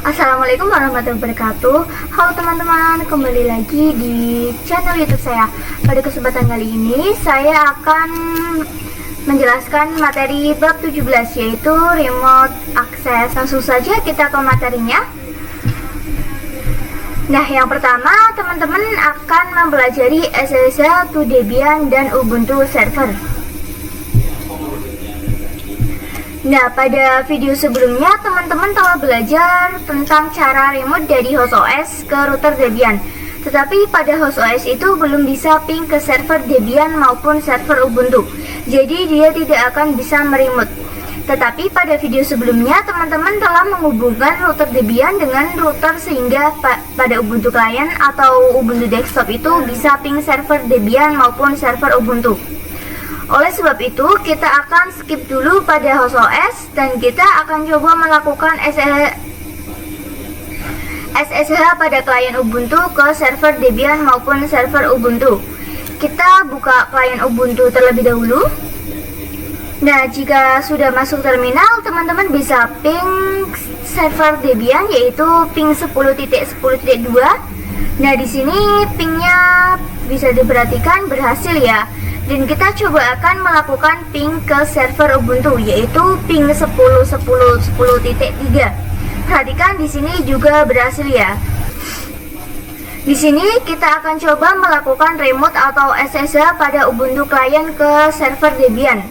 Assalamualaikum warahmatullahi wabarakatuh. Halo teman-teman, kembali lagi di channel YouTube saya. Pada kesempatan kali ini saya akan menjelaskan materi bab 17, yaitu remote access. Langsung saja kita ke materinya. Nah, yang pertama teman-teman akan mempelajari SSH to Debian dan Ubuntu server. Nah, pada video sebelumnya teman-teman telah belajar tentang cara remote dari host OS ke router Debian. Tetapi pada host OS itu belum bisa ping ke server Debian maupun server Ubuntu. Jadi dia tidak akan bisa meremote. Tetapi pada video sebelumnya teman-teman telah menghubungkan router Debian dengan router sehingga pada Ubuntu client atau Ubuntu desktop itu bisa ping server Debian maupun server Ubuntu. Oleh sebab itu, kita akan skip dulu pada host OS dan kita akan coba melakukan SSH pada klien Ubuntu ke server Debian maupun server Ubuntu. Kita buka klien Ubuntu terlebih dahulu. Nah, jika sudah masuk terminal, teman-teman bisa ping server Debian, yaitu ping 10.10.2. Nah, di sini pingnya bisa diperhatikan berhasil ya. Dan kita coba akan melakukan ping ke server Ubuntu, yaitu ping 10.10.10.3. Perhatikan di sini juga berhasil ya. Di sini kita akan coba melakukan remote atau SSH pada Ubuntu client ke server Debian.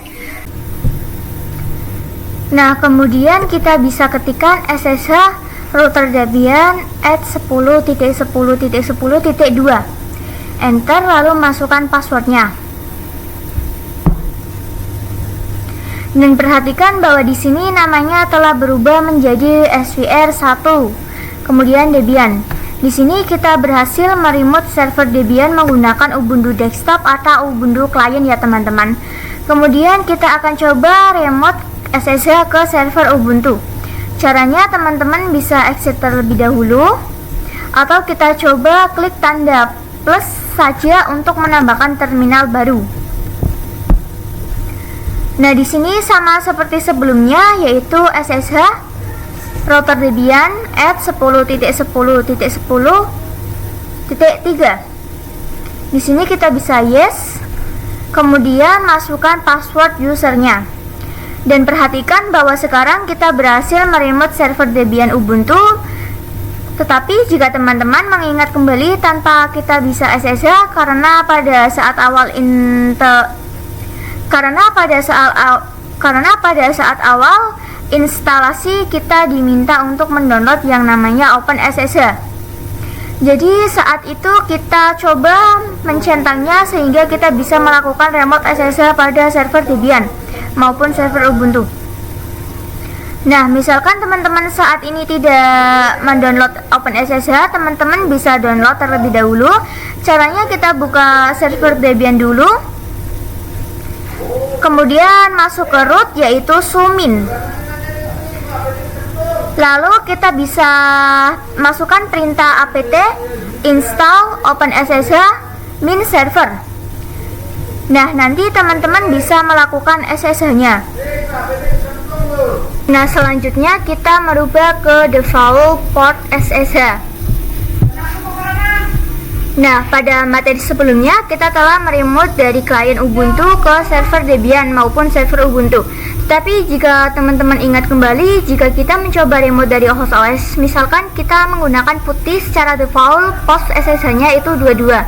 Nah, kemudian kita bisa ketikkan SSH router Debian at 10.10.10.2. Enter, lalu masukkan passwordnya. Dan perhatikan bahwa di sini namanya telah berubah menjadi SVR1, kemudian Debian. Di sini kita berhasil meremote server Debian menggunakan Ubuntu desktop atau Ubuntu client ya teman-teman. Kemudian kita akan coba remote SSH ke server Ubuntu. Caranya teman-teman bisa exit terlebih dahulu, atau kita coba klik tanda plus saja untuk menambahkan terminal baru. Nah, di sini sama seperti sebelumnya, yaitu SSH router Debian at 10.10.10.3. Di sini kita bisa yes, kemudian masukkan password usernya. Dan perhatikan bahwa sekarang kita berhasil meremote server Debian Ubuntu. Tetapi jika teman-teman mengingat kembali tanpa kita bisa SSH karena pada saat awal instalasi kita diminta untuk mendownload yang namanya OpenSSH. Jadi saat itu kita coba mencentangnya sehingga kita bisa melakukan remote SSH pada server Debian maupun server Ubuntu. Nah, misalkan teman-teman saat ini tidak mendownload OpenSSH, teman-teman bisa download terlebih dahulu. Caranya kita buka server Debian dulu, kemudian masuk ke root, yaitu sumin. Lalu kita bisa masukkan perintah apt install OpenSSH min server. Nah, nanti teman-teman bisa melakukan SSH-nya. Nah, selanjutnya kita merubah ke default port SSH. Nah, pada materi sebelumnya kita telah meremote dari klien Ubuntu ke server Debian maupun server Ubuntu. Tapi jika teman-teman ingat kembali, jika kita mencoba remote dari host OS, misalkan kita menggunakan putih secara default, post SSH-nya itu 22.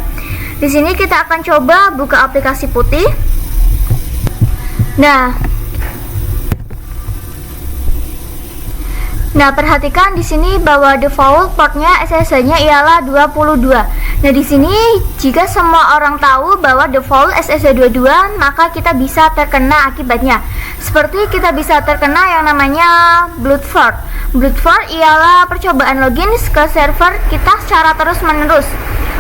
Di sini kita akan coba buka aplikasi putih. Nah, perhatikan di sini bahwa default portnya SSH-nya ialah 22. Nah, di sini jika semua orang tahu bahwa default SSH 22, maka kita bisa terkena akibatnya. Seperti kita bisa terkena yang namanya brute force. Brute force ialah percobaan login ke server kita secara terus-menerus.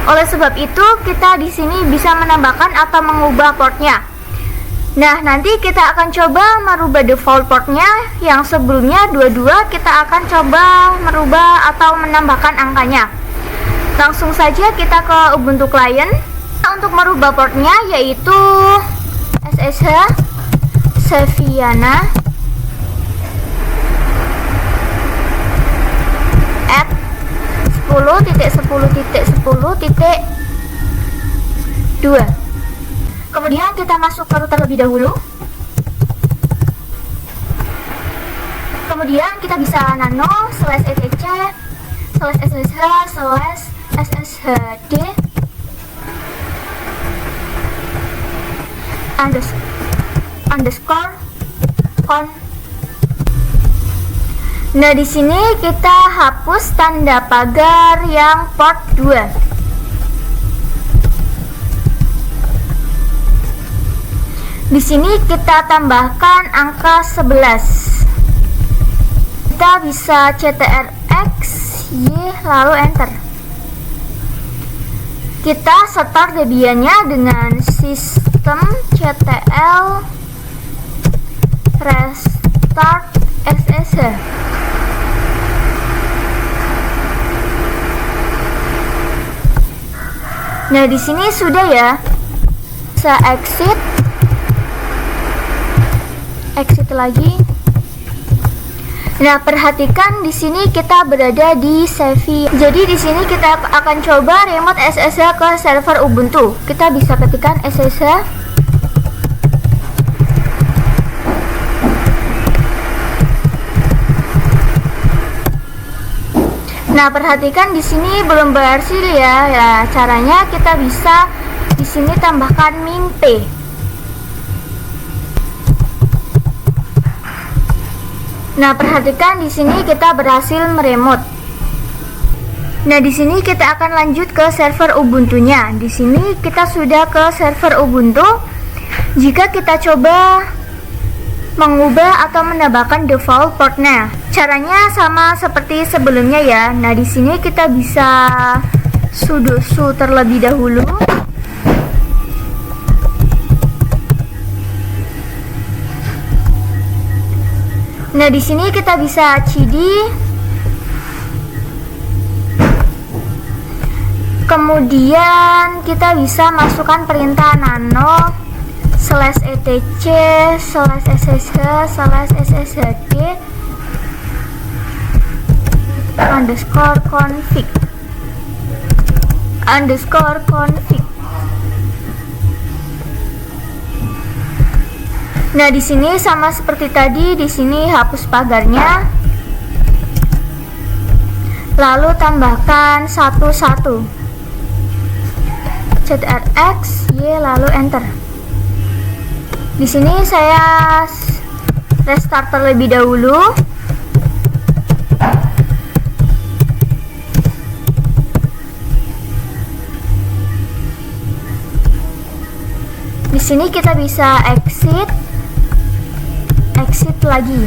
Oleh sebab itu, kita di sini bisa menambahkan atau mengubah portnya. Nah, nanti kita akan coba merubah default portnya yang sebelumnya 22, kita akan coba merubah atau menambahkan angkanya. Langsung saja kita ke Ubuntu client. Untuk merubah portnya yaitu SSH Saviana 10.10.10.2. Kemudian kita masuk ke root terlebih dahulu. Kemudian kita bisa nano /etc/ssh/sshd underscore con. Nah, di sini kita hapus tanda pagar yang port 2. Di sini kita tambahkan angka 11. Kita bisa ctrx y lalu enter. Kita start Debian-nya dengan systemctl restart ssh. Nah, di sini sudah ya. Bisa exit lagi. Nah, perhatikan di sini kita berada di Xavier. Jadi di sini kita akan coba remote SSH ke server Ubuntu. Kita bisa ketikkan SSH. Nah, perhatikan di sini belum berhasil ya. Ya, caranya kita bisa di sini tambahkan min-p. Nah, perhatikan di sini kita berhasil meremote. Nah, di sini kita akan lanjut ke server Ubuntu-nya. Di sini kita sudah ke server Ubuntu. Jika kita coba mengubah atau menambahkan default portnya, caranya sama seperti sebelumnya ya. Nah, di sini kita bisa sudo su terlebih dahulu. Nah, di sini kita bisa cd, kemudian kita bisa masukkan perintah nano /etc/ssh/sshd _config. Nah, di sini sama seperti tadi, di sini hapus pagarnya. Lalu tambahkan 11. ctrx y lalu enter. Di sini saya restart terlebih dahulu. Di sini kita bisa exit lagi.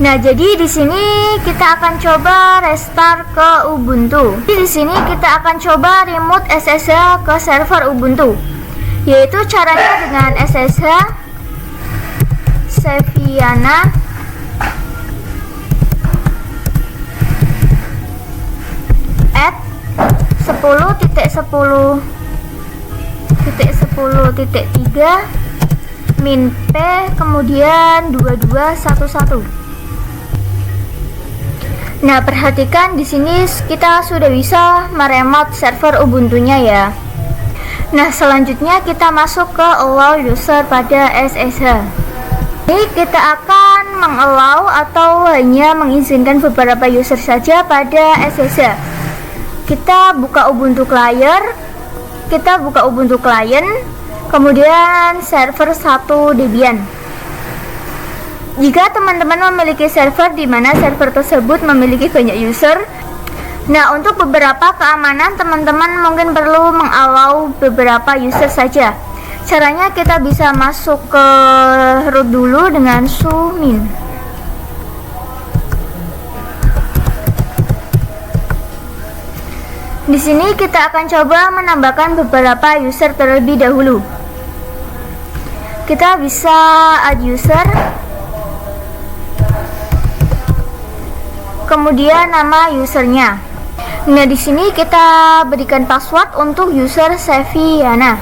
Nah, jadi di sini kita akan coba restart ke Ubuntu. Di sini kita akan coba remote SSH ke server Ubuntu. Yaitu caranya dengan SSH Xaviana at 10.10.10.3 min-p kemudian 2211. Nah, perhatikan di sini kita sudah bisa meremote server Ubuntu-nya ya. Nah, selanjutnya kita masuk ke allow user pada SSH. Ini kita akan mengallow atau hanya mengizinkan beberapa user saja pada SSH. Kita buka Ubuntu Client, kemudian server 1 Debian. Jika teman-teman memiliki server di mana server tersebut memiliki banyak user, nah, untuk beberapa keamanan teman-teman mungkin perlu mengallow beberapa user saja. Caranya kita bisa masuk ke root dulu dengan sumin. Di sini kita akan coba menambahkan beberapa user terlebih dahulu. Kita bisa add user, kemudian nama usernya. Nah, di sini kita berikan password untuk user Xaviana.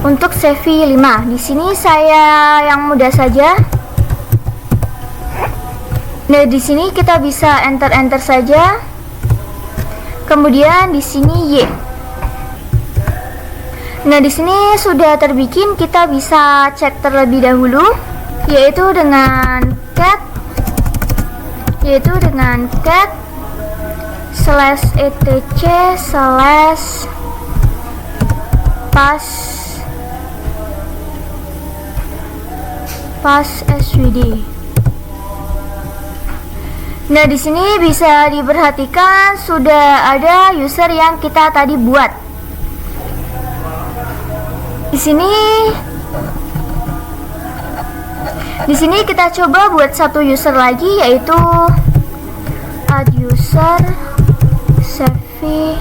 Untuk Xavi 5, di sini saya yang mudah saja. Nah, di sini kita bisa enter saja. Kemudian di sini Y. Nah, di sini sudah terbikin, kita bisa cek terlebih dahulu, yaitu dengan cat /etc/pass svd. Nah, di sini bisa diperhatikan sudah ada user yang kita tadi buat. Di sini kita coba buat satu user lagi, yaitu add user Sevi6.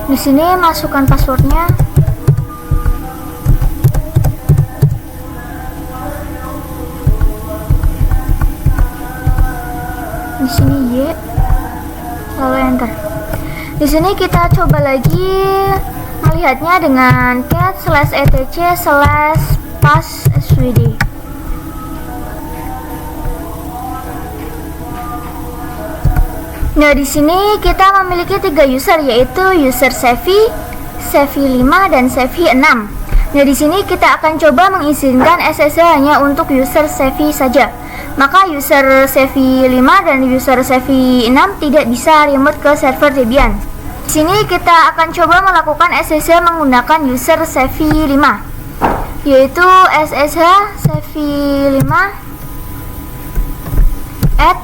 Di sini masukkan passwordnya. Di sini Y, lalu enter. Di sini kita coba lagi melihatnya dengan cat/etc/pass svd. Nah, di sini kita memiliki 3 user, yaitu user Sevi5 dan Sevi6. Nah, di sini kita akan coba mengizinkan SSH hanya untuk user Sevi saja. Maka user Sevi5 dan user Sevi6 tidak bisa remote ke server Debian. Di sini kita akan coba melakukan SSH menggunakan user Sevi5, yaitu SSH Sevi5 at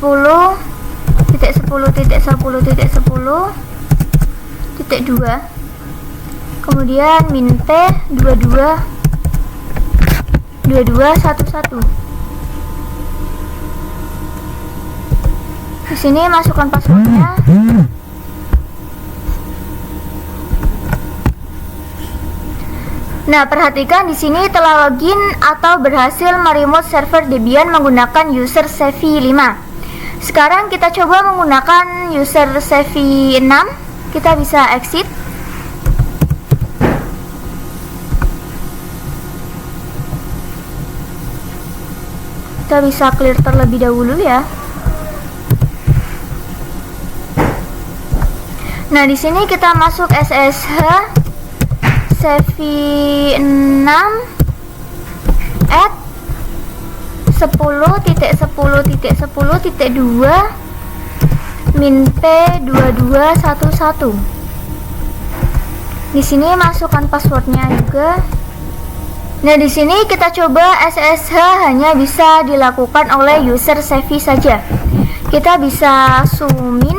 10.10.10.10.2, kemudian min p 2211. Di sini masukkan passwordnya. Nah, perhatikan di sini telah login atau berhasil meremote server Debian menggunakan user Sevi5. Sekarang kita coba menggunakan user Sevi6. Kita bisa exit. Kita bisa clear terlebih dahulu ya. Nah, di sini kita masuk SSH Sevi6 at 10.10.10.2 min p 2211. Di sini masukkan passwordnya juga. Nah, di sini kita coba SSH hanya bisa dilakukan oleh user Sevi saja. Kita bisa zoom in,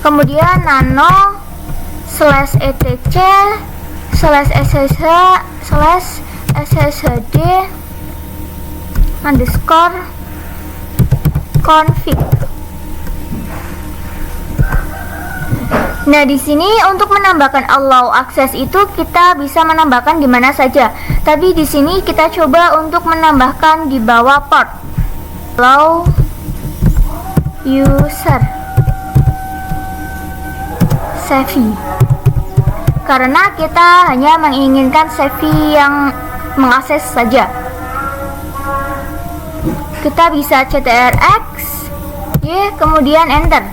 kemudian nano/etc/sshd_config. Nah, di sini untuk menambahkan allow access itu kita bisa menambahkan di mana saja. Tapi di sini kita coba untuk menambahkan di bawah port. Allow user Sevi. Karena kita hanya menginginkan Sevi yang mengakses saja. Kita bisa ctrx y, kemudian enter.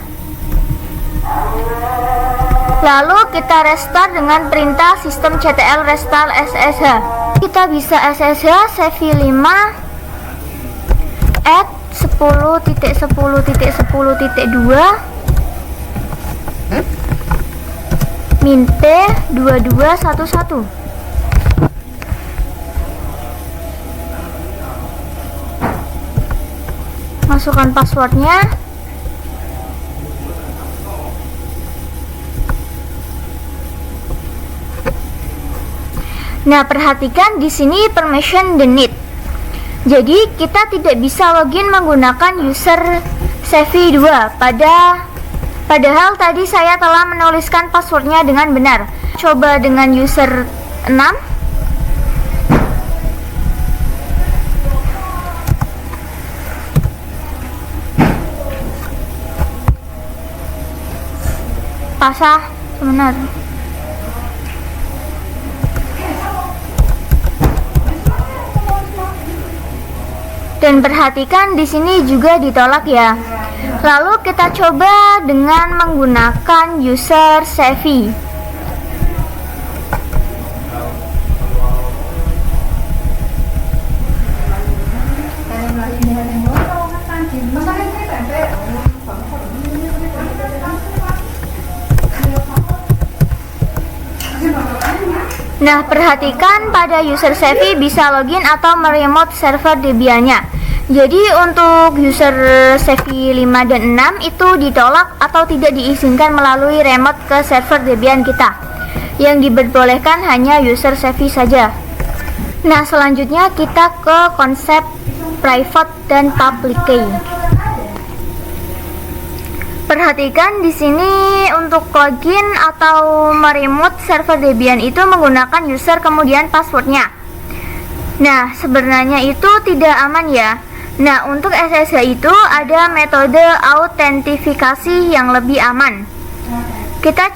Lalu kita restart dengan perintah systemctl restart SSH. Kita bisa SSH Sevi5 at 10.10.10.2 min p 2211. Masukkan passwordnya. Nah, perhatikan di sini permission denied. Jadi kita tidak bisa login menggunakan user Sevi2 padahal tadi saya telah menuliskan passwordnya dengan benar. Coba dengan user 6. Pasah benar. Dan perhatikan di sini juga ditolak ya. Lalu kita coba dengan menggunakan user savvy. Nah, perhatikan pada user savvy bisa login atau meremote server Debian-nya. Jadi untuk user savvy 5 dan 6 itu ditolak atau tidak diizinkan melalui remote ke server Debian kita. Yang diperbolehkan hanya user savvy saja. Nah, selanjutnya kita ke konsep private dan public key. Perhatikan di sini untuk login atau meremote server Debian itu menggunakan user kemudian passwordnya. Nah, sebenarnya itu tidak aman ya. Nah, untuk SSH itu ada metode autentifikasi yang lebih aman. Kita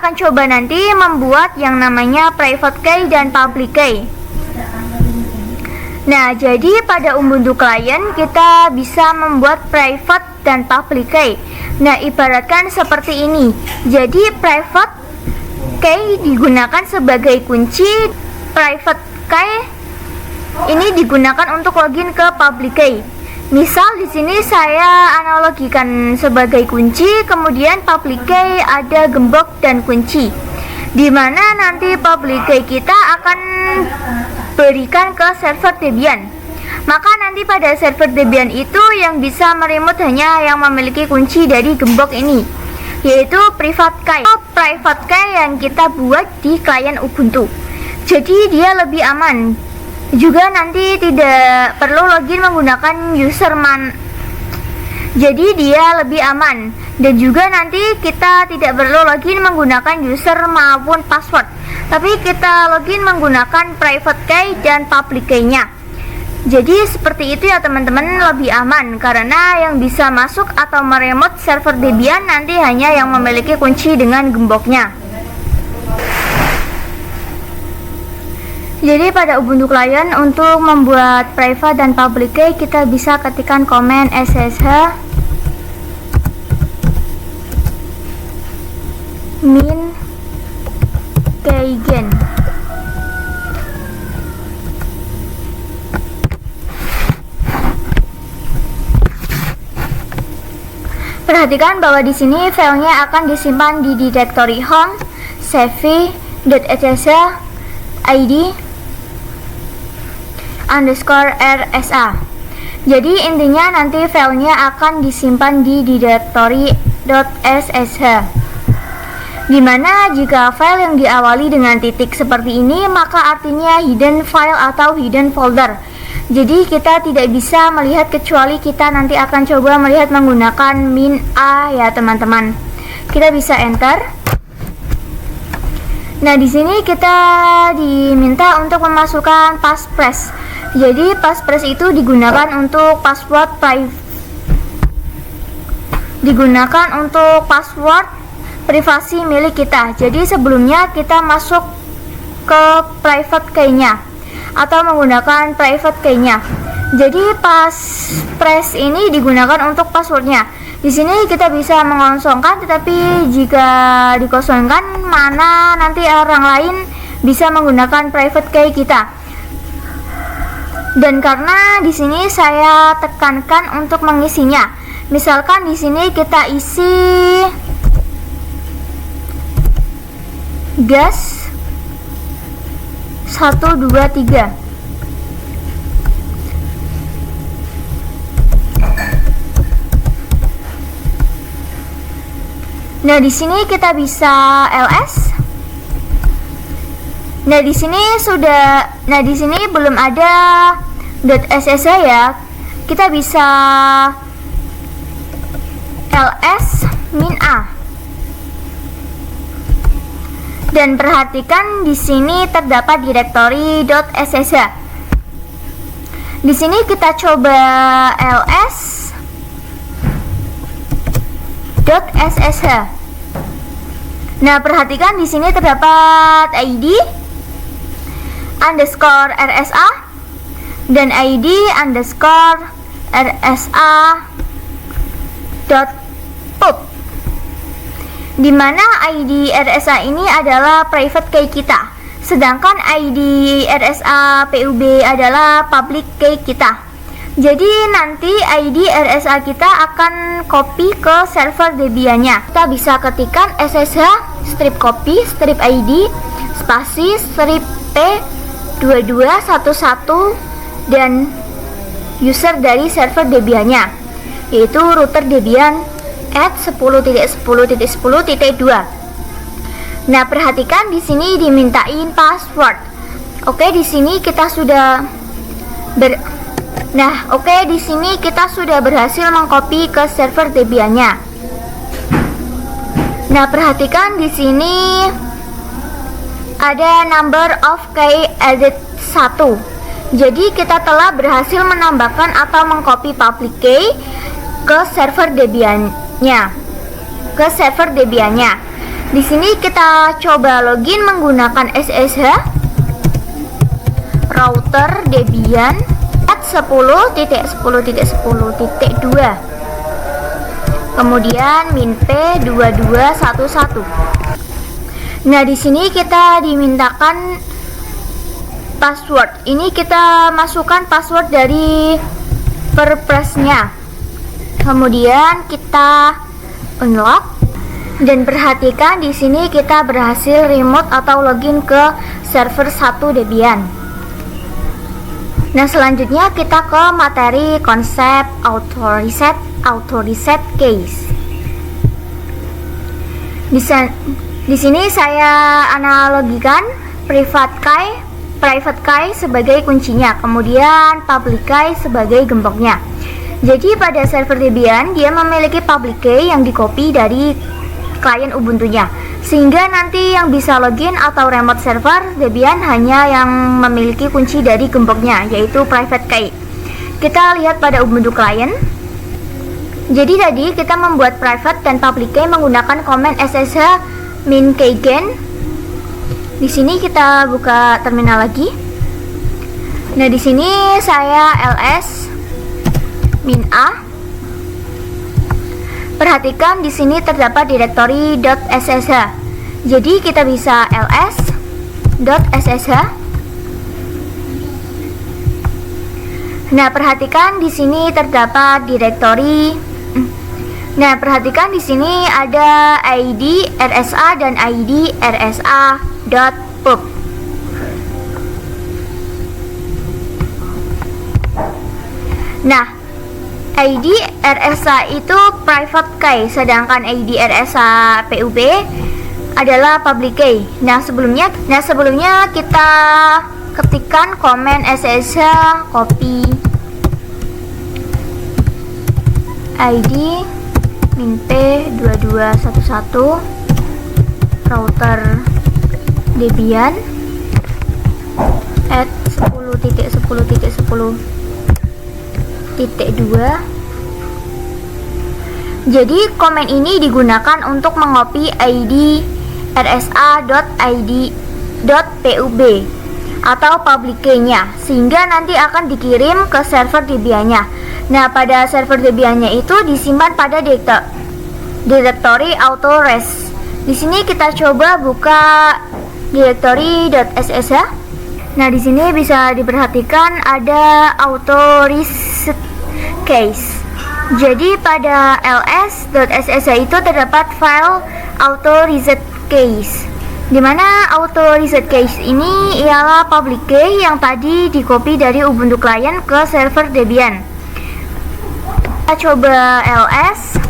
akan coba nanti membuat yang namanya private key dan public key. Nah, jadi pada Ubuntu Client kita bisa membuat private dan public key. Nah, ibaratkan seperti ini. Jadi private key digunakan sebagai kunci, private key ini digunakan untuk login ke public key. Misal di sini saya analogikan sebagai kunci, kemudian public key ada gembok dan kunci. Di mana nanti public key kita akan berikan ke server Debian. Maka nanti pada server Debian itu yang bisa meremote hanya yang memiliki kunci dari gembok ini, yaitu private key. Private key yang kita buat di klien Ubuntu. Jadi dia lebih aman. Juga nanti tidak perlu login menggunakan jadi dia lebih aman. Dan juga nanti kita tidak perlu login menggunakan user maupun password, tapi kita login menggunakan private key dan public key-nya. Jadi seperti itu ya teman-teman, lebih aman karena yang bisa masuk atau meremote server Debian nanti hanya yang memiliki kunci dengan gemboknya. Jadi pada Ubuntu Client untuk membuat private dan public key kita bisa ketikkan command ssh min keygen. Perhatikan bahwa di sini filenya akan disimpan di directory home savvy.ssh id _rsa. Jadi intinya nanti filenya akan disimpan di directory .ssh. Dimana jika file yang diawali dengan titik seperti ini maka artinya hidden file atau hidden folder. Jadi kita tidak bisa melihat kecuali kita nanti akan coba melihat menggunakan min a ya teman-teman. Kita bisa enter. Nah, di sini kita diminta untuk memasukkan passphrase. Jadi passphrase itu digunakan untuk password privasi milik kita. Jadi sebelumnya kita masuk ke private key-nya atau menggunakan private key-nya. Jadi passphrase ini digunakan untuk passwordnya. Di sini kita bisa mengosongkan, tetapi jika dikosongkan mana nanti orang lain bisa menggunakan private key kita. Dan karena di sini saya tekankan untuk mengisinya. Misalkan di sini kita isi gas 1 2 3. Nah, di sini kita bisa ls. Nah, di sini belum ada .ssh ya. Kita bisa ls min a. Dan perhatikan di sini terdapat directory .ssh. Di sini kita coba ls .ssh. Nah, perhatikan di sini terdapat ID underscore RSA dan ID underscore RSA dot pub, di mana ID RSA ini adalah private key kita, sedangkan ID RSA PUB adalah public key kita. Jadi nanti ID RSA kita akan copy ke server Debian-nya. Kita bisa ketikkan SSH strip copy strip ID spasi strip P2211 dan user dari server Debian-nya, yaitu router Debian at 10.10.10.2. Nah, perhatikan di sini dimintain password. Oke, di sini kita sudah di sini kita sudah berhasil mengcopy ke server Debian-nya. Nah, perhatikan di sini ada number of key added 1. Jadi kita telah berhasil menambahkan atau mengcopy public key ke server Debian-nya. Di sini kita coba login menggunakan SSH router Debian at 10.10.10.2. Kemudian min p2211. Nah, di sini kita dimintakan password. Ini kita masukkan password dari purpose-nya. Kemudian kita unlock dan perhatikan di sini kita berhasil remote atau login ke server 1 Debian. Nah, selanjutnya kita ke materi konsep auto reset case. Di sini saya analogikan private key sebagai kuncinya, kemudian public key sebagai gemboknya. Jadi pada server Debian dia memiliki public key yang di-copy dari klien Ubuntu-nya, sehingga nanti yang bisa login atau remote server Debian hanya yang memiliki kunci dari gemboknya, yaitu private key. Kita lihat pada Ubuntu client. Jadi tadi kita membuat private dan public key menggunakan command ssh min keygen. Di sini kita buka terminal lagi. Nah, di sini saya ls min a. Perhatikan di sini terdapat direktori .ssh. Jadi kita bisa ls.ssh. Nah, perhatikan di sini terdapat direktori. Nah, perhatikan di sini ada ID RSA dan ID RSA.pub. Nah, ID RSA itu private key, sedangkan ID RSA PUB adalah public key. Nah, sebelumnya kita ketikkan command ssh copy ID min p2211 router Debian at 10.10.10.2. Jadi komen ini digunakan untuk mengcopy ID rsa.id.pub atau public key-nya, sehingga nanti akan dikirim ke server Debian-nya. Nah, pada server Debian-nya itu disimpan pada direktori auto-res. Di sini kita coba buka direktori.ssh. Nah, di sini bisa diperhatikan ada auto reset case. Jadi pada ls.ssh itu terdapat file auto reset case, di mana auto reset case ini ialah public key yang tadi di-copy dari Ubuntu client ke server Debian. Kita coba ls.ssh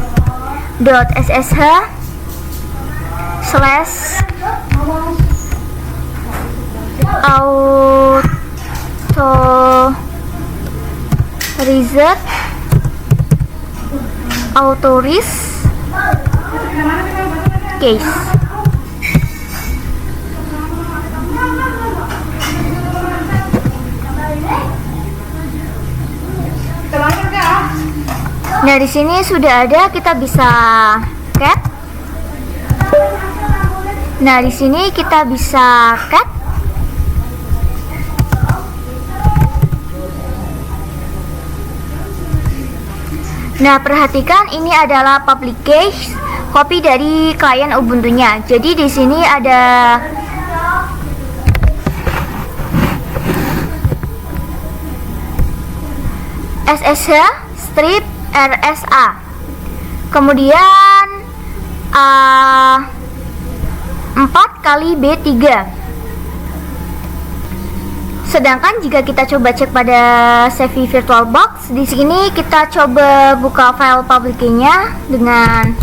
auto reset case. Nah, di sini sudah ada, kita bisa cat. Nah, di sini kita bisa cat. Nah, perhatikan ini adalah public key, copy dari klien Ubuntu-nya. Jadi di sini ada SSH strip RSA. Kemudian 4 kali B3. Sedangkan jika kita coba cek pada Sevi VirtualBox, di sini kita coba buka file public key-nya dengan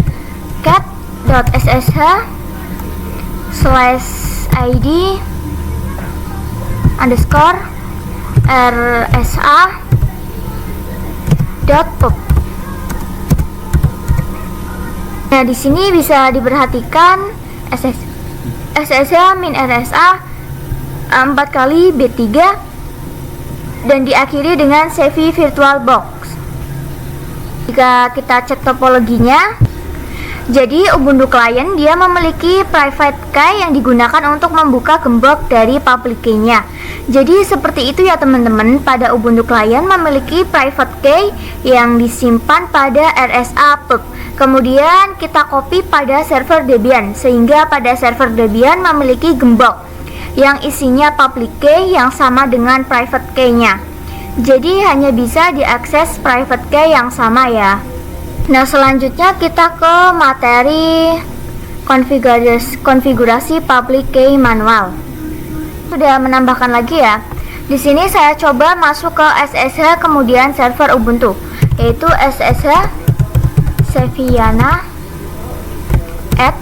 cat.sh/id_rsa.pub. Nah, di sini bisa diperhatikan SSH-RSA 4 kali B3 dan diakhiri dengan Sevi VirtualBox. Jika kita cek topologinya, jadi Ubuntu Client dia memiliki private key yang digunakan untuk membuka gembok dari public key-nya. Jadi seperti itu ya teman-teman, pada Ubuntu Client memiliki private key yang disimpan pada RSA pub. Kemudian kita copy pada server Debian, sehingga pada server Debian memiliki gembok yang isinya public key yang sama dengan private key-nya. Jadi hanya bisa diakses private key yang sama ya. Nah, selanjutnya kita ke materi konfigurasi public key manual. Sudah menambahkan lagi ya. Di sini saya coba masuk ke SSH kemudian server Ubuntu, yaitu SSH Seviana at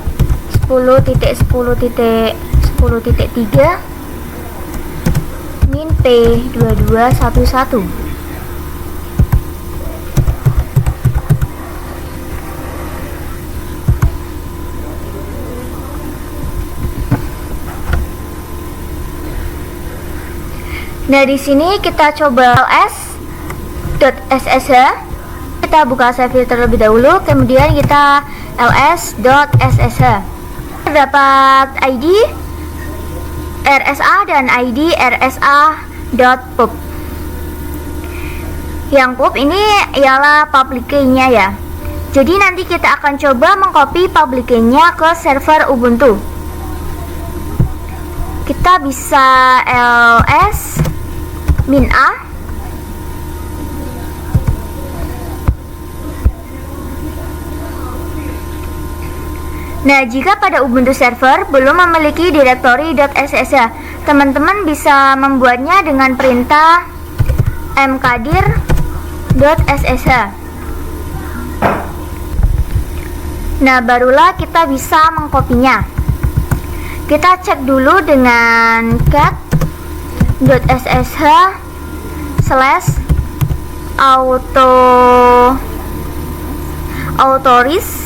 10.10.10.3 min P2211. Nah, di sini kita coba ls.ssh. Kita buka Sevi terlebih dahulu, kemudian kita ls.ssh. Terdapat ID RSA dan ID RSA.pub. Yang pub ini ialah public key-nya ya. Jadi nanti kita akan coba mengcopy public key-nya ke server Ubuntu. Kita bisa ls -a. Nah, jika pada Ubuntu server belum memiliki direktori .ssh, teman-teman bisa membuatnya dengan perintah mkdir.ssh. Nah, barulah kita bisa mengkopinya. Kita cek dulu dengan cat.ssh/autoris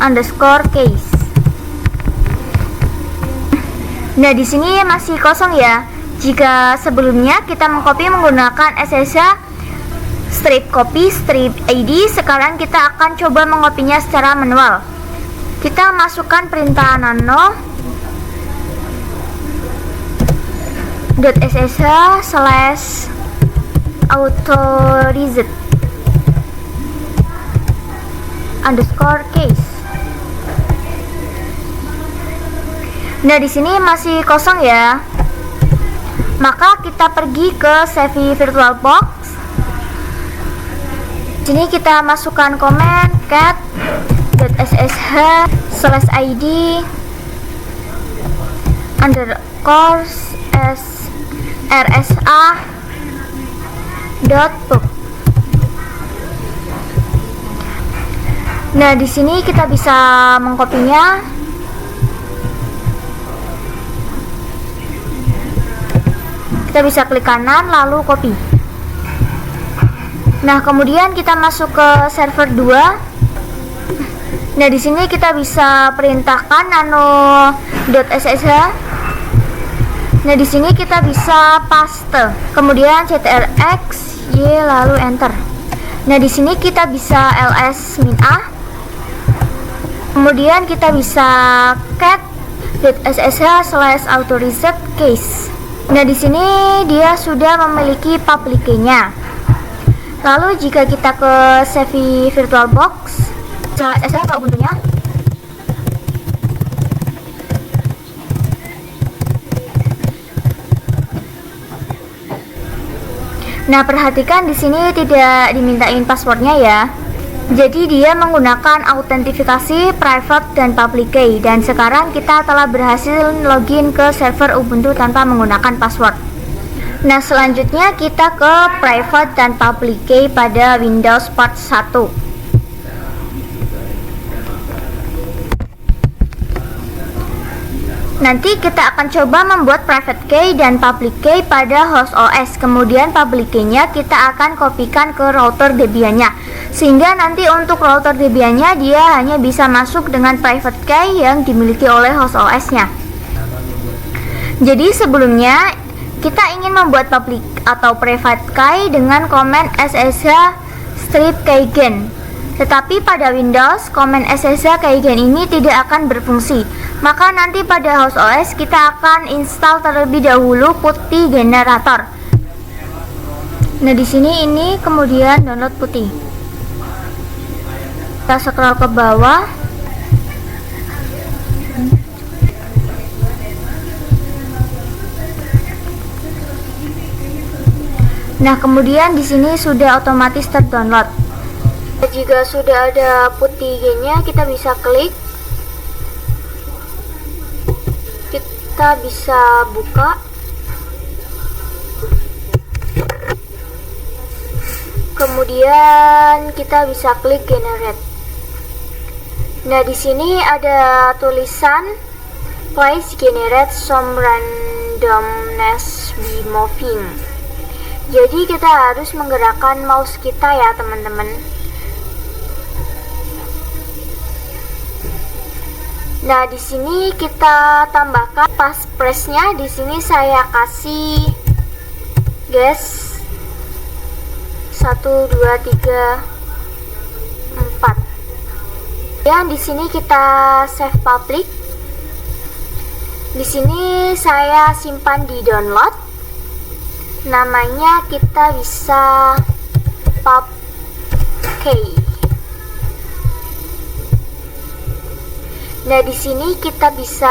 _case. Nah, di sini masih kosong ya. Jika sebelumnya kita mengcopy menggunakan SSH strip copy strip ID, sekarang kita akan coba mengopinya secara manual. Kita masukkan perintah nano .ssh/autorized _case. Nah, di sini masih kosong ya. Maka kita pergi ke Sevi VirtualBox. Di sini kita masukkan komen cat.ssh/id _rsa.pub. Nah, di sini kita bisa mengkopinya. Kita bisa klik kanan lalu copy. Nah, kemudian kita masuk ke server 2. Nah, di sini kita bisa perintahkan nano.ssh Nah, di sini kita bisa paste, kemudian ctrx y lalu enter. Nah, di sini kita bisa ls-a, kemudian kita bisa cat .ssh/authorized case. Nah, di sini dia sudah memiliki public key-nya. Lalu jika kita ke Sevi VirtualBox, sh ke Ubuntu-nya. Nah, perhatikan di sini tidak dimintain passwordnya ya. Jadi dia menggunakan autentifikasi private dan public key, dan sekarang kita telah berhasil login ke server Ubuntu tanpa menggunakan password. Nah, selanjutnya kita ke private dan public key pada Windows Part 1. Nanti kita akan coba membuat private key dan public key pada host OS. Kemudian public key-nya kita akan kopikan ke router Debian-nya, sehingga nanti untuk router Debian-nya dia hanya bisa masuk dengan private key yang dimiliki oleh host OS-nya. Jadi sebelumnya kita ingin membuat public atau private key dengan command ssh strip keygen. Tetapi pada Windows, command ssh keygen ini tidak akan berfungsi. Maka nanti pada host OS kita akan install terlebih dahulu putty generator. Nah, di sini ini kemudian download putty. Kita scroll ke bawah. Nah, kemudian di sini sudah otomatis terdownload. Jika sudah ada putty nya, kita bisa klik. Kita bisa buka. Kemudian kita bisa klik generate. Nah, di sini ada tulisan please generate some randomness by moving. Jadi kita harus menggerakkan mouse kita ya, teman-teman. Nah, di sini kita tambahkan passpress-nya. Di sini saya kasih guys 1 2 3 4. Dan di sini kita save public. Di sini saya simpan di download. Namanya kita bisa pubkey. Nah, di sini kita bisa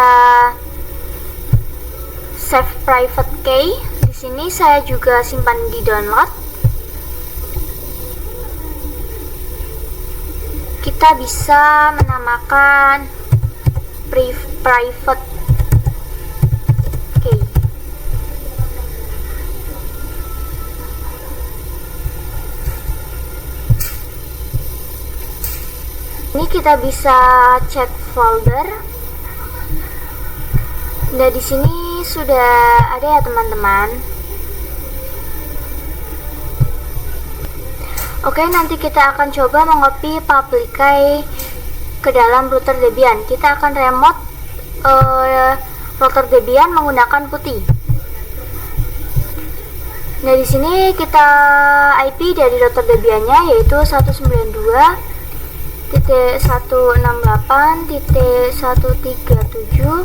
save private key. Di sini saya juga simpan di download. Kita bisa menamakan private key. Ini kita bisa cek folder. Nah, di sini sudah ada ya, teman-teman. Oke, nanti kita akan coba mengopi public key ke dalam router Debian. Kita akan remote router Debian menggunakan putty. Nah, di sini kita IP dari router Debian-nya yaitu 192.168.137.10.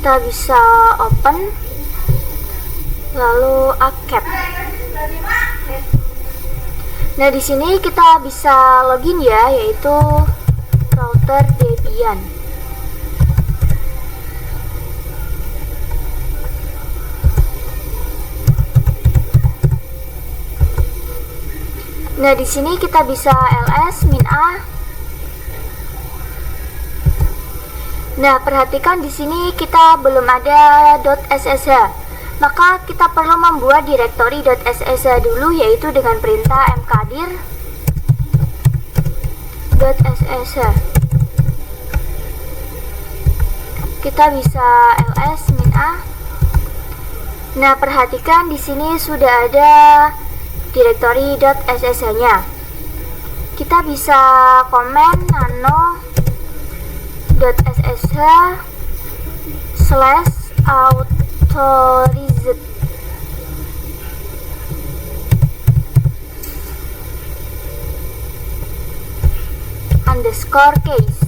Kita bisa open, lalu accept. Nah, di sini kita bisa login ya, yaitu router Debian. Nah, di sini kita bisa ls-a. Nah, perhatikan di sini kita belum ada .ssh. Maka kita perlu membuat direktori .ssh dulu, yaitu dengan perintah mkdir .ssh. Kita bisa ls-a. Nah, perhatikan di sini sudah ada direktori .ssh-nya. Kita bisa komen nano .ssh/authorized underscore case.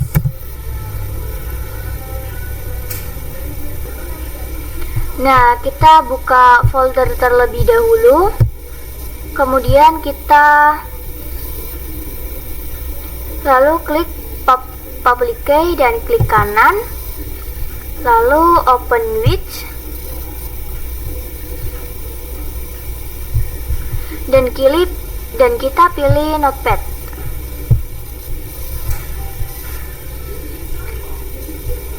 Nah, kita buka folder terlebih dahulu. Kemudian kita lalu klik public key dan klik kanan. Lalu open with dan kita pilih notepad.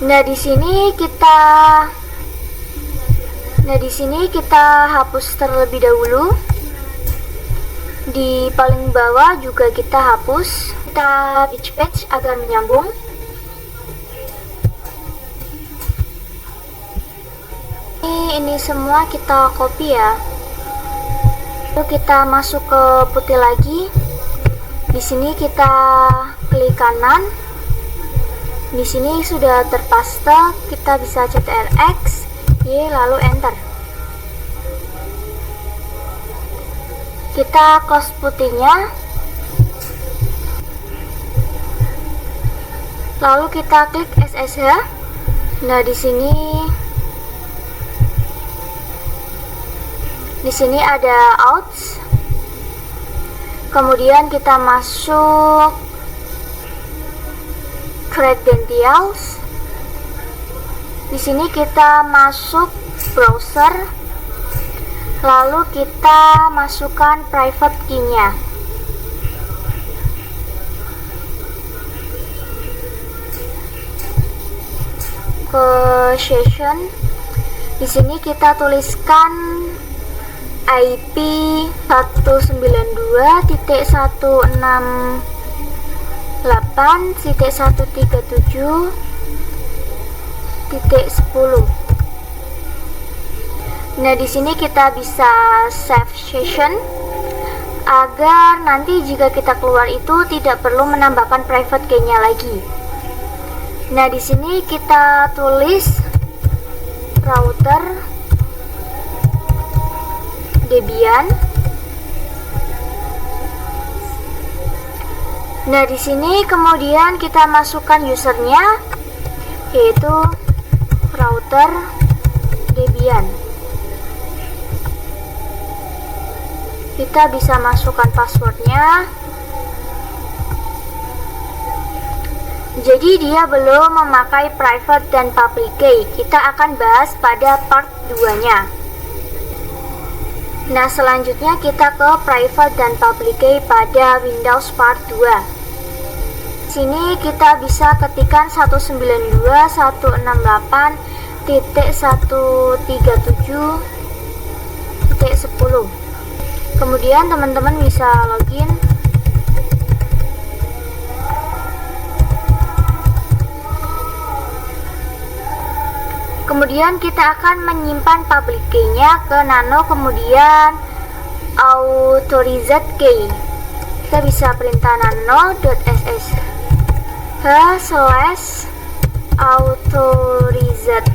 Nah, di sini kita hapus terlebih dahulu. Di paling bawah juga kita hapus. Kita which page agar menyambung. Ini semua kita copy ya. Lalu kita masuk ke putih lagi. Di sini kita klik kanan. Di sini sudah terpaste, kita bisa CTRL-X, Y lalu enter. Kita close putihnya. Lalu kita klik SSH. Nah, di sini ada outs. Kemudian kita masuk credentials. Di sini kita masuk browser. Lalu kita masukkan private key-nya. Ke session. Di sini kita tuliskan IP 192.168.137.10. Nah, di sini kita bisa save session agar nanti jika kita keluar itu tidak perlu menambahkan private key-nya lagi. Nah, di sini kita tulis router Debian. Nah, di sini kemudian kita masukkan usernya, yaitu router Debian. Kita bisa masukkan passwordnya. Jadi dia belum memakai private dan public key. Kita akan bahas pada part 2-nya. Nah, selanjutnya kita ke private dan public key pada Windows part 2. Sini kita bisa ketikkan 192.168.137.10. Kemudian teman-teman bisa login. Kemudian kita akan menyimpan public key-nya ke nano, kemudian authorized key. Kita bisa perintah nano.ssh/authorized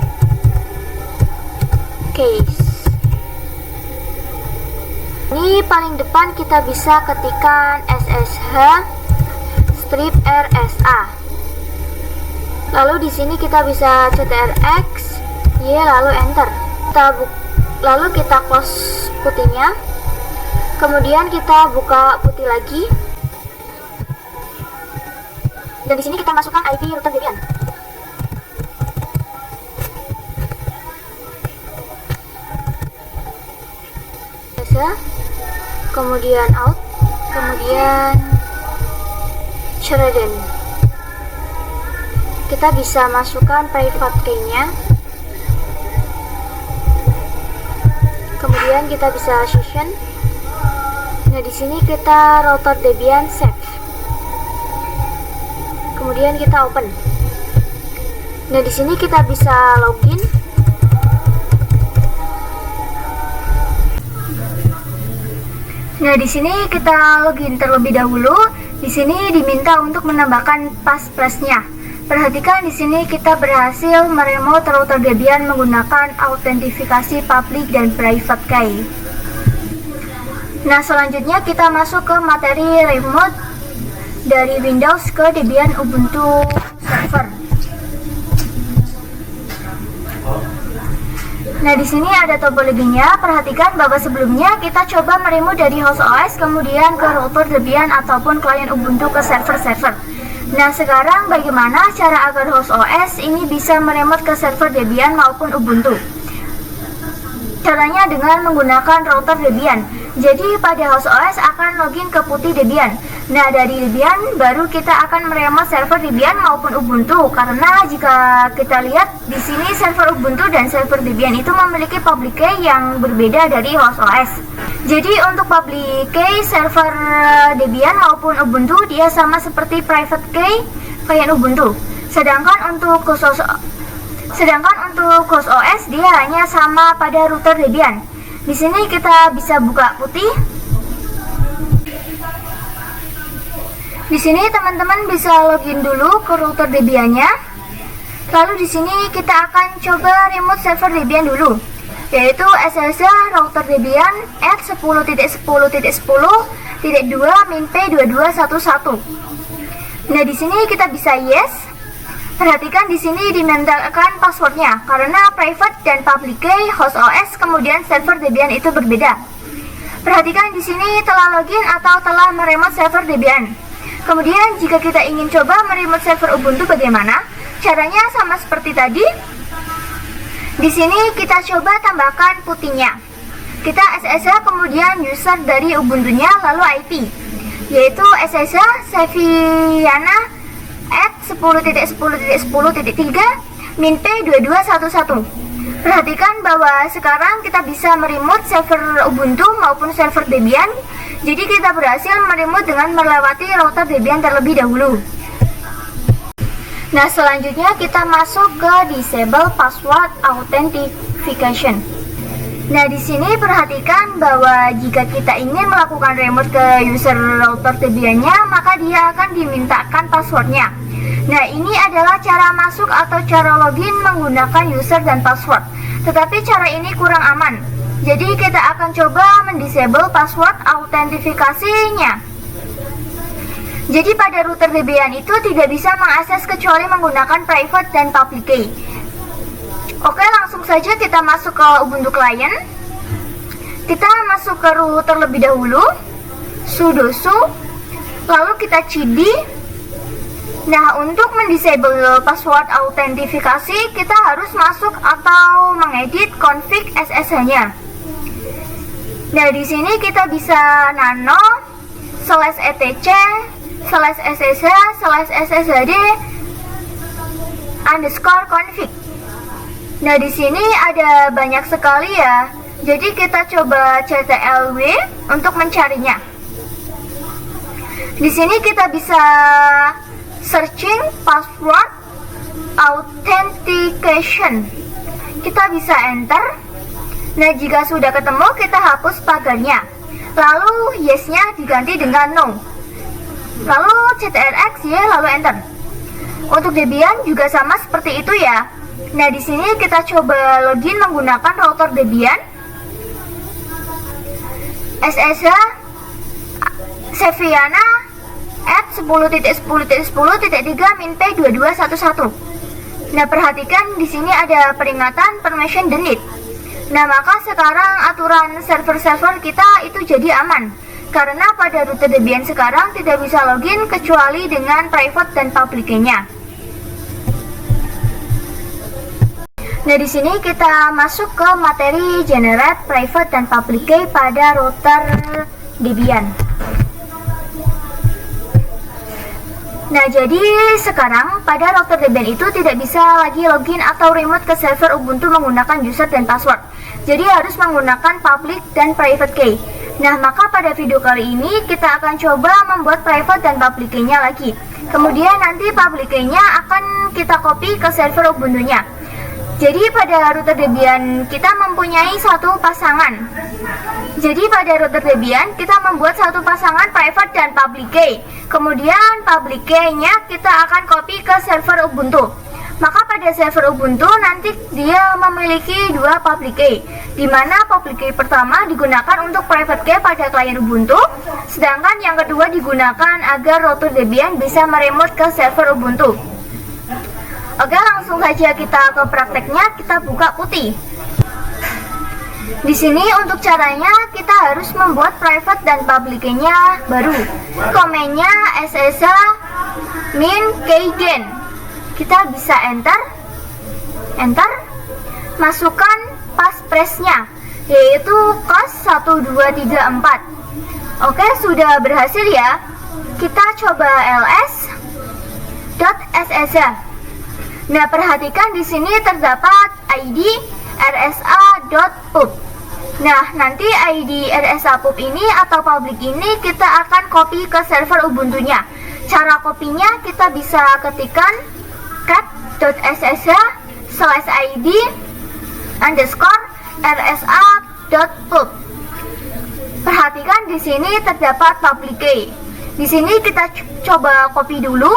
case. Ini paling depan kita bisa ketikkan ssh/rsa. Lalu di sini kita bisa CTRL-X, Y lalu enter. Lalu kita close putihnya. Kemudian kita buka putih lagi. Dan di sini kita masukkan IP router Debian. Kemudian out, kemudian Shredden. Kita bisa masukkan private key-nya. Kemudian kita bisa session. Nah, di sini kita router Debian save. Kemudian kita open. Nah, di sini kita bisa login. Nah, di sini kita login terlebih dahulu. Di sini diminta untuk menambahkan passphrase-nya. Perhatikan di sini kita berhasil meremote router Debian menggunakan autentifikasi public dan private key. Nah, selanjutnya kita masuk ke materi remote dari Windows ke Debian Ubuntu server. Nah, di sini ada topologinya. Perhatikan bahwa sebelumnya kita coba meremote dari host OS kemudian ke router Debian ataupun klien Ubuntu ke server-server. Nah, sekarang bagaimana cara agar host OS ini bisa meremote ke server Debian maupun Ubuntu? Caranya dengan menggunakan router Debian. Jadi pada host OS akan login ke putih Debian. Nah, dari Debian baru kita akan meremote server Debian maupun Ubuntu. Karena jika kita lihat di sini server Ubuntu dan server Debian itu memiliki public key yang berbeda dari host OS. Jadi untuk public key server Debian maupun Ubuntu dia sama seperti private key klien Ubuntu. Sedangkan untuk host OS dia hanya sama pada router Debian. Di sini kita bisa buka putih. Di sini teman-teman bisa login dulu ke router Debiannya. Lalu di sini kita akan coba remote server Debian dulu, yaitu SSH router Debian at 10.10.10.2-min-p2211. Nah, di sini kita bisa yes. Perhatikan di sini dimintakan passwordnya karena private dan public key host OS kemudian server Debian itu berbeda. Perhatikan di sini telah login atau telah meremote server Debian. Kemudian jika kita ingin coba meremote server Ubuntu bagaimana? Caranya sama seperti tadi. Di sini kita coba tambahkan putihnya. Kita SSH kemudian user dari Ubuntunya lalu IP, yaitu SSH Seviana at 10.10.10.3-min-p2211. Perhatikan bahwa sekarang kita bisa meremote server Ubuntu maupun server Debian. Jadi kita berhasil meremote dengan melewati router Debian terlebih dahulu. Nah, selanjutnya kita masuk ke disable password authentication. Nah, di sini perhatikan bahwa jika kita ingin melakukan remote ke user router Debiannya, maka dia akan dimintakan passwordnya. Nah, ini adalah cara masuk atau cara login menggunakan user dan password. Tetapi cara ini kurang aman. Jadi kita akan coba mendisable password autentifikasinya. Jadi pada router Debian itu tidak bisa mengakses kecuali menggunakan private dan public key. Oke, langsung saja kita masuk ke Ubuntu Client. Kita masuk ke root terlebih dahulu, sudo su, lalu kita cd. Nah, untuk mendisable password autentifikasi, kita harus masuk atau mengedit config SSH-nya. Nah, di sini kita bisa nano /etc /ssh/sshd _config. Nah, di sini ada banyak sekali ya. Jadi kita coba ctlw untuk mencarinya. Di sini kita bisa searching password authentication. Kita bisa enter. Nah, jika sudah ketemu kita hapus pagarnya. Lalu yes-nya diganti dengan no. Lalu ctrx y lalu enter. Untuk Debian juga sama seperti itu ya. Nah, di sini kita coba login menggunakan router Debian. SSH Seviana at 10.10.10.3-min-p2211. Nah, perhatikan di sini ada peringatan permission denied. Nah, maka sekarang aturan server-server kita itu jadi aman. Karena pada router Debian sekarang tidak bisa login kecuali dengan private dan public key-nya. Nah, di sini kita masuk ke materi generate private dan public key pada router Debian. Nah, jadi sekarang pada router Debian itu tidak bisa lagi login atau remote ke server Ubuntu menggunakan user dan password. Jadi harus menggunakan public dan private key. Nah, maka pada video kali ini kita akan coba membuat private dan public key-nya lagi. Kemudian nanti public key-nya akan kita copy ke server Ubuntu-nya. Jadi pada router Debian kita mempunyai satu pasangan. Jadi pada router Debian kita membuat satu pasangan private dan public key. Kemudian public key-nya kita akan copy ke server Ubuntu. Maka pada server Ubuntu nanti dia memiliki dua public key, di mana public key pertama digunakan untuk private key pada klien Ubuntu, sedangkan yang kedua digunakan agar router Debian bisa meremote ke server Ubuntu. Oke, langsung saja kita ke prakteknya. Kita buka putih. Di sini untuk caranya kita harus membuat private dan public key-nya baru. Komennya SSH min keygen. Kita bisa enter, masukkan passphrase-nya, yaitu kos1234. Oke, sudah berhasil ya. Kita coba ls.ssh. Nah, perhatikan di sini terdapat ID rsa.pub. Nah, nanti ID rsa.pub ini atau public ini kita akan copy ke server Ubuntu-nya. Cara kopinya kita bisa ketikkan cat.ssh/id _rsa.pub. Perhatikan di sini terdapat public key. Di sini kita coba copy dulu.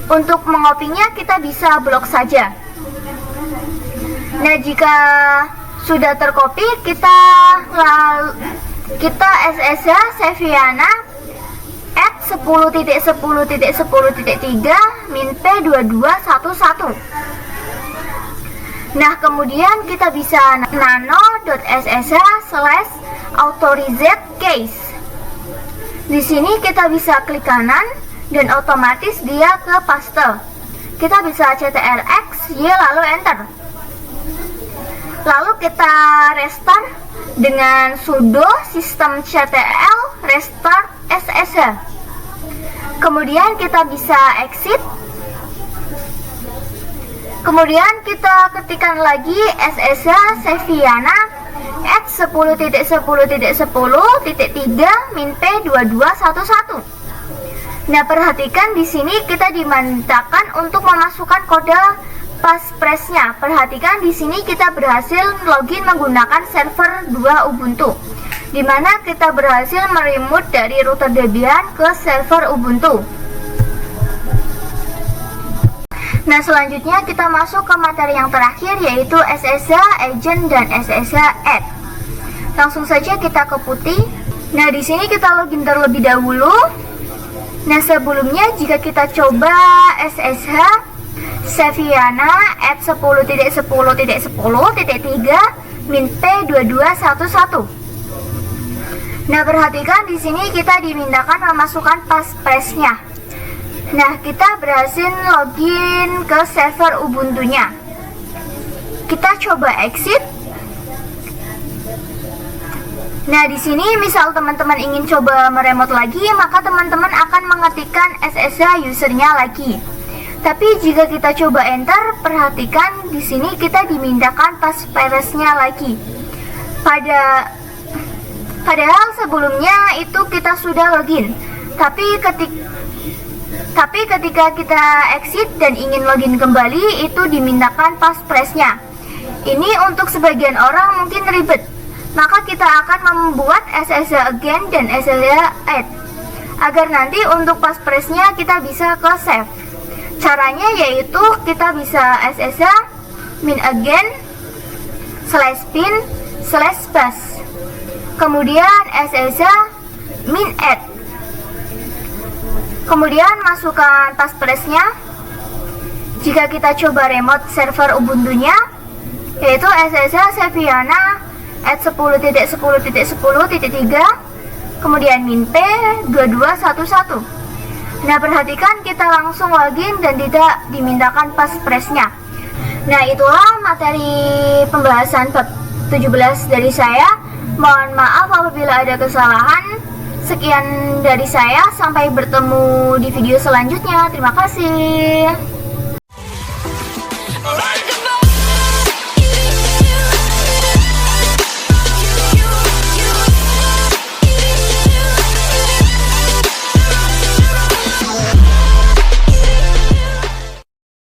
Untuk mengopinya kita bisa blok saja. Nah, jika sudah tercopy, kita ssh seviana at 10.10.10.3 min p2211. Nah, kemudian kita bisa nano.ssh/authorized-case. Di sini kita bisa klik kanan dan otomatis dia ke paste. Kita bisa ctrl+x y lalu enter. Lalu kita restart dengan sudo systemctl restart ssh. Kemudian kita bisa exit. Kemudian kita ketikkan lagi ssh seviana at 10.10.10.3 min p2211. Nah, perhatikan di sini kita dimintakan untuk memasukkan kode passphrase-nya. Perhatikan di sini kita berhasil login menggunakan server 2 Ubuntu, di mana kita berhasil meremote dari router Debian ke server Ubuntu. Nah, selanjutnya kita masuk ke materi yang terakhir, yaitu SSH agent dan SSH add. Langsung saja kita ke putih. Nah, di sini kita login terlebih dahulu. Nah, sebelumnya jika kita coba SSH seviana at 10.10.10.3 min p2211. Nah, perhatikan di sini kita dimintakan memasukkan passphrase-nya. Nah, kita berhasil login ke server Ubuntu-nya. Kita coba exit. Nah, di sini misal teman-teman ingin coba meremote lagi, maka teman-teman akan mengetikkan SSH usernya lagi. Tapi jika kita coba enter, perhatikan di sini kita dimintakan passphrase-nya lagi. Padahal sebelumnya itu kita sudah login. Tapi ketika kita exit dan ingin login kembali, itu dimintakan passphrase-nya. Ini untuk sebagian orang mungkin ribet. Maka kita akan membuat SSH again dan SSH add, agar nanti untuk passphrase-nya kita bisa ke save. Caranya yaitu kita bisa SSH min again /pin/pass, kemudian SSH min add, kemudian masukkan passphrase-nya. Jika kita coba remote server Ubuntu-nya, yaitu SSH seviana at 10.10.10.3 kemudian min p2211. Nah, perhatikan kita langsung login dan tidak dimintakan passphrase-nya. Nah, itulah materi pembahasan bab 17 dari saya. Mohon maaf apabila ada kesalahan. Sekian dari saya, sampai bertemu di video selanjutnya. Terima kasih.